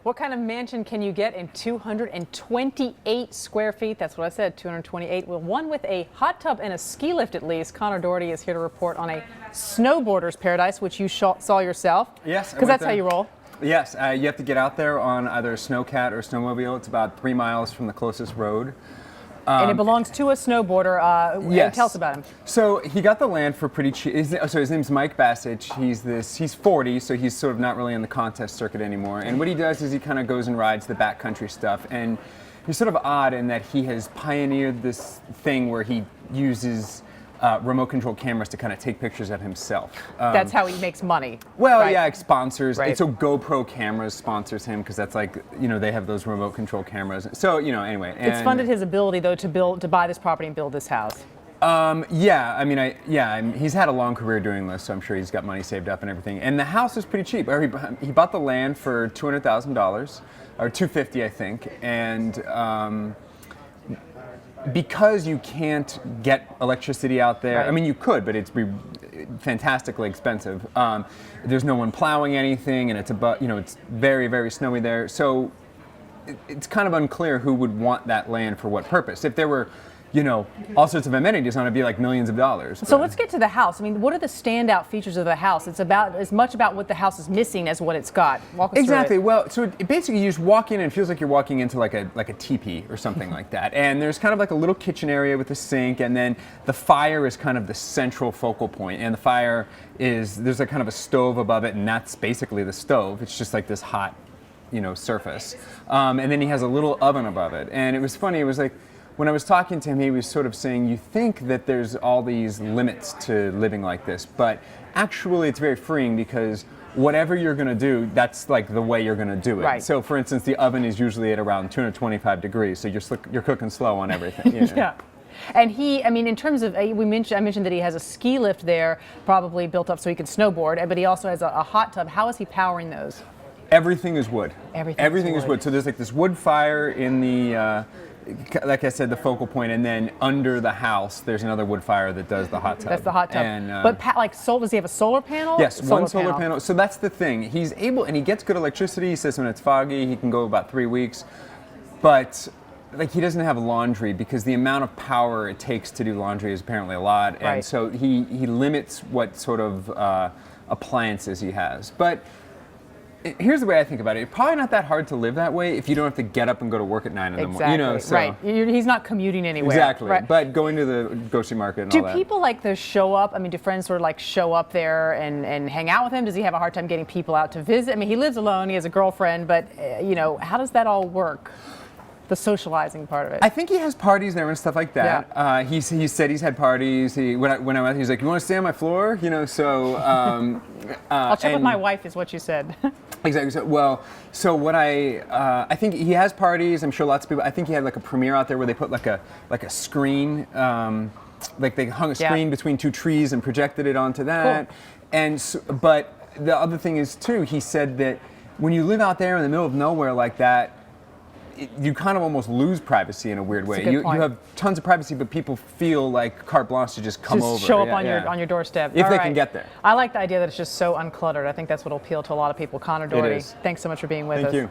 What kind of mansion can you get in 228 square feet? That's what I said, 228. Well, one with a hot tub and a ski lift at least. Conor Dougherty is here to report on a snowboarder's paradise, which you saw yourself. Yes. Because that's how you roll. Yes, you have to get out there on either a snowcat or snowmobile. It's about 3 miles from the closest road. And it belongs to a snowboarder. Yes. Tell us about him. So he got the land for pretty cheap. So his name's Mike Basich. He's 40, so he's sort of not really in the contest circuit anymore. And what he does is he kind of goes and rides the backcountry stuff. And he's sort of odd in that he has pioneered this thing where he uses remote control cameras to kind of take pictures of himself. That's how he makes money. Well, right? yeah, like sponsors. Right. And so GoPro cameras sponsors him because that's like, they have those remote control cameras. So, anyway. It's funded his ability, though, to buy this property and build this house. Yeah, I mean, he's had a long career doing this, so I'm sure he's got money saved up and everything. And the house is pretty cheap. He bought the land for $200,000, or $250,000, I think. And because you can't get electricity out there, right. I mean, you could, but it's fantastically expensive. There's no one plowing anything, and it's very, very snowy there. So it's kind of unclear who would want that land for what purpose. If there were, all sorts of amenities on it, it'd be like millions of dollars. So let's get to the house. I mean, what are the standout features of the house? It's about as much about what the house is missing as what it's got. Walk us Exactly. through it. Well, so basically you just walk in and it feels like you're walking into like a teepee or something like that. And there's kind of like a little kitchen area with a sink, and then the fire is kind of the central focal point. And the fire there's like kind of a stove above it, and that's basically the stove. It's just like this hot, surface. And then he has a little oven above it. And it was funny. It was like, when I was talking to him, he was sort of saying, you think that there's all these limits to living like this, but actually it's very freeing because whatever you're going to do, that's like the way you're going to do it. Right. So for instance, the oven is usually at around 225 degrees, so you're cooking slow on everything. Yeah. And in terms of, I mentioned that he has a ski lift there, probably built up so he can snowboard, but he also has a hot tub. How is he powering those? Everything is wood. Everything is wood. So there's like this wood fire in the, like I said, the focal point, and then under the house, there's another wood fire that does the hot tub. That's the hot tub. And, but does he have a solar panel? Yes, one solar panel. So that's the thing. He's able, and he gets good electricity. He says when it's foggy, he can go about 3 weeks. But like he doesn't have laundry because the amount of power it takes to do laundry is apparently a lot. Right. And so he limits what sort of appliances he has. But here's the way I think about it. It's probably not that hard to live that way if you don't have to get up and go to work at 9 in the morning. So. Right. He's not commuting anywhere. Exactly. Right. But going to the grocery market and all that. Do people like to show up? I mean, do friends sort of like show up there and hang out with him? Does he have a hard time getting people out to visit? I mean, he lives alone. He has a girlfriend. But, how does that all work? The socializing part of it. I think he has parties there and stuff like that. Yeah. He said he's had parties. When I went, he was like, "You want to stay on my floor?" So. I'll check with my wife, is what you said. Exactly. So what I think he has parties. I'm sure lots of people. I think he had like a premiere out there where they put like a screen, like they hung a screen between 2 trees and projected it onto that. Cool. And but the other thing is too, he said that when you live out there in the middle of nowhere like that, you kind of almost lose privacy in a weird way. You have tons of privacy, but people feel like carte blanche to just come over. Show up on your doorstep. If they can get there. I like the idea that it's just so uncluttered. I think that's what will appeal to a lot of people. Conor Dougherty, thanks so much for being with us. Thank you.